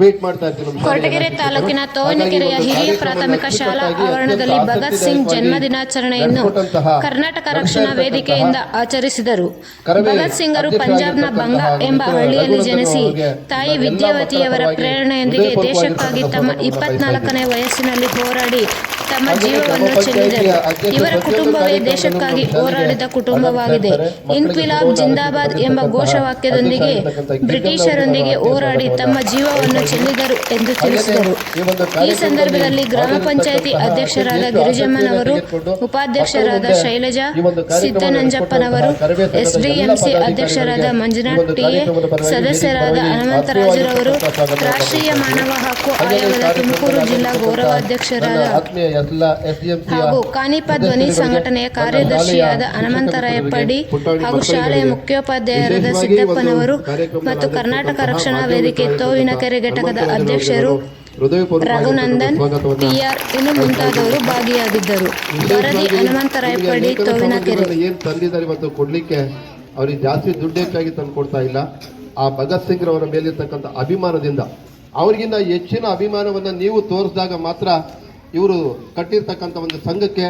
Wait ಮಾಡ್ತಾ ಇರ್ತೀನಿ. ಕೊರಟಗೆರೆ ತಾಲೂಕಿನ ತೋವಿನಕೆರೆಯ ಹಿರಿಯ ಪ್ರಾಥಮಿಕ ಶಾಲಾ ಆವರಣದಲ್ಲಿ ಭಗತ್ ಸಿಂಗ್ ಜನ್ಮ ದಿನಾಚರಣೆಯನ್ನು ಕರ್ನಾಟಕ ರಕ್ಷಣಾ ವೇದಿಕೆಯಿಂದ ಆಚರಿಸಿದರು. ಭಗತ್ ಸಿಂಗರು ಪಂಜಾಬ್ನ ಬಂಗಾ ಎಂಬ ಹಳ್ಳಿಯಲ್ಲಿ ಜನಿಸಿ ತಾಯಿ ವಿದ್ಯಾವತಿಯವರ ಪ್ರೇರಣೆಯೊಂದಿಗೆ ದೇಶಕ್ಕಾಗಿ ತಮ್ಮ 24ನೇ ವಯಸ್ಸಿನಲ್ಲಿ ಹೋರಾಡಿ ತಮ್ಮ ಜೀವವನ್ನು ಚೆಲ್ಲಿದರು. ಇವರ ಕುಟುಂಬವೇ ದೇಶಕ್ಕಾಗಿ ಹೋರಾಡಿದ ಕುಟುಂಬವಾಗಿದೆ. ಇನ್ಕ್ವಿಲಾಬ್ ಜಿಂದಾಬಾದ್ ಎಂಬ ಘೋಷವಾಕ್ಯದೊಂದಿಗೆ ಬ್ರಿಟಿಷರೊಂದಿಗೆ ಹೋರಾಡಿ ತಮ್ಮ ಜೀವವನ್ನು ಚೆಲ್ಲಿದರು ಎಂದು ತಿಳಿಸಿದರು. ಈ ಸಂದರ್ಭದಲ್ಲಿ ಗ್ರಾಮ ಪಂಚಾಯಿತಿ ಅಧ್ಯಕ್ಷರಾದ ಗಿರಿಜಮ್ಮನವರು, ಉಪಾಧ್ಯಕ್ಷರಾದ ಶೈಲಜಾ ಸಿದ್ದನಂಜಪ್ಪನವರು, ಎಸ್ಡಿಎಂಸಿ ಅಧ್ಯಕ್ಷರಾದ ಮಂಜುನಾಥ್ ಟಿಎ, ಸದಸ್ಯರಾದ ಹನುಮಂತರಾಜರವರು, ರಾಷ್ಟ್ರೀಯ ಮಾನವ ಹಕ್ಕು ಆಯೋಗದ ತುಮಕೂರು ಜಿಲ್ಲಾ ಗೌರವಾಧ್ಯಕ್ಷರಾದ ಹಾಗೂ ಕಾನಿಪ ಧ್ವನಿ ಸಂಘಟನೆಯ ಕಾರ್ಯದರ್ಶಿಯಾದ ಹನುಮಂತರಾಯಪ್ಪಡಿ ಹಾಗೂ ಶಾಲೆಯ ಮುಖ್ಯೋಪಾಧ್ಯಾಯರಾದ ಸಿದ್ದಪ್ಪನವರು ಮತ್ತು ಕರ್ನಾಟಕ ರಕ್ಷಣಾ ವೇದಿಕೆ ತೋವಿನಕೆರೆ ಘಟಕದ ಅಧ್ಯಕ್ಷರು ರಘುನಂದನ್ ಪಿಆರ್ ಇನ್ನು ಮುಂತಾದವರು ಭಾಗಿಯಾಗಿದ್ದರು. ವರದಿ ಹನುಮಂತರಾಯಪ್ಪಡಿ, ತೋವಿನಕೆರೆ. ಏನು ತಂದಿದ್ದಾರೆ ಮತ್ತು ಕೊಡ್ಲಿಕ್ಕೆ ಅವ್ರಿಗೆ ಜಾಸ್ತಿ ದುಡ್ಡು ಹೆಚ್ಚಾಗಿ ತಂದು ಕೊಡ್ತಾ ಇಲ್ಲ. ಆ ಭಗತ್ ಸಿಂಗ್ ರವರ ಮೇಲಿರ್ತಕ್ಕಂಥ ಅಭಿಮಾನದಿಂದ ಅವ್ರಿಗಿಂತ ಹೆಚ್ಚಿನ ಅಭಿಮಾನವನ್ನು ನೀವು ತೋರಿಸಿದಾಗ ಮಾತ್ರ ಇವರು ಕಟ್ಟಿರ್ತಕ್ಕಂಥ ಒಂದು ಸಂಘಕ್ಕೆ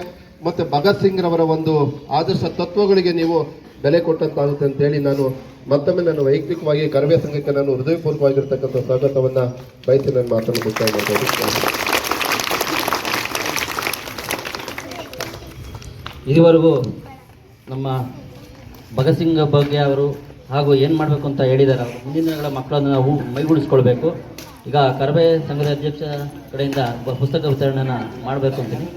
ಮತ್ತು ಭಗತ್ ಸಿಂಗ್ ರವರ ಒಂದು ಆದರ್ಶ ತತ್ವಗಳಿಗೆ ನೀವು ಬೆಲೆ ಕೊಟ್ಟಂತಾಗುತ್ತೆ ಅಂತೇಳಿ ನಾನು ಮತ್ತೊಮ್ಮೆ ನಾನು ವೈಯಕ್ತಿಕವಾಗಿ ಕರವೇ ಸಂಘಕ್ಕೆ ನಾನು ಹೃದಯಪೂರ್ವಕವಾಗಿರ್ತಕ್ಕಂಥ ಸ್ವಾಗತವನ್ನು ಬಯಸಿ ನಾನು ಮಾತನ್ನು ಮುಕ್ತಾಯ ಮಾಡ್ತಾ ಇದುವರೆಗೂ ನಮ್ಮ ಭಗತ್ ಸಿಂಗ್ ಬಗ್ಗೆ ಅವರು ಹಾಗೂ ಏನು ಮಾಡಬೇಕು ಅಂತ ಹೇಳಿದ್ದಾರೆ. ಅವರು ಮುಂದಿನ ದಿನಗಳ ಮಕ್ಕಳನ್ನು ನಾವು ಮೈಗೂಡಿಸ್ಕೊಳ್ಬೇಕು. ಈಗ ಕರವೇ ಸಂಘದ ಅಧ್ಯಕ್ಷ ಕಡೆಯಿಂದ ಪುಸ್ತಕ ವಿತರಣೆಯನ್ನು ಮಾಡಬೇಕು ಅಂತೀನಿ.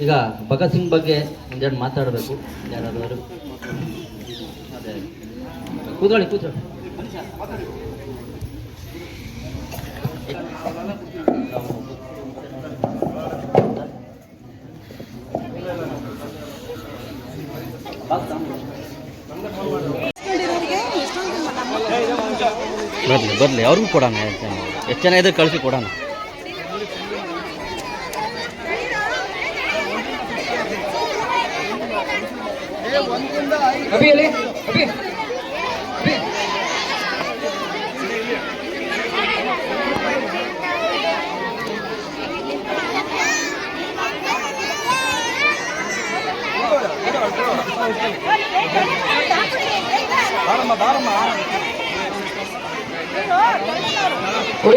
ಈಗ ಭಗತ್ ಸಿಂಗ್ ಬಗ್ಗೆ ಒಂದೆರಡು ಮಾತಾಡಬೇಕು. ಯಾರಾದರೂ ಅದೇ ಕೂತ್ಕೊಳ್ಳಿ. ಬರಲಿ ಅವ್ರಿಗೂ ಕೊಡೋಣ. ಎಷ್ಟು ಜನ ಇದ್ರೆ ಕಳಿಸಿ ಕೊಡೋಣ.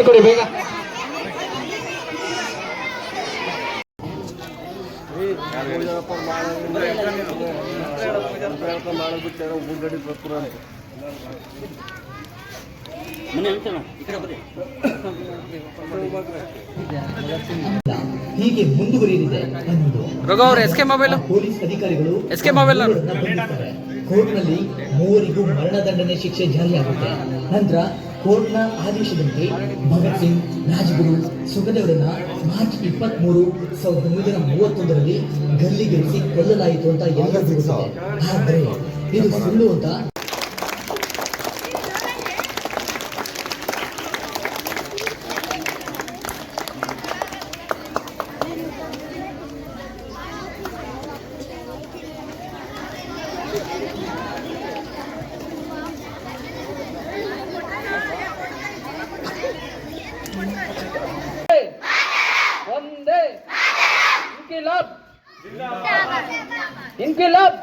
ಕೊಡಿ ಬೇಗ. ಹೀಗೆ ಮುಂದುವರಿಯಲಿದೆ ಪೊಲೀಸ್ ಅಧಿಕಾರಿಗಳು ಕೋರ್ಟ್ನಲ್ಲಿ ಮೂವರಿಗೂ ಮರಣದಂಡನೆ ಶಿಕ್ಷೆ ಜಾರಿಯಾಗುತ್ತೆ. ನಂತರ ಕೋರ್ಟ್ನ ಆದೇಶದಂತೆ ಭಗತ್ ಸಿಂಗ್, ರಾಜ್ಗುರು, ಸುಖದೇವರನ್ನ ಮಾರ್ಚ್ 23, 1931ರಲ್ಲಿ ಗಲ್ಲಿಗೇರಿಸಿ ಕೊಲ್ಲಲಾಯಿತು ಅಂತ ಎಲ್ಲರಿಗೂ ಗೊತ್ತಿದೆ. ಆದರೆ ಇದು ಸುಳ್ಳು ಅಂತ इनकलाब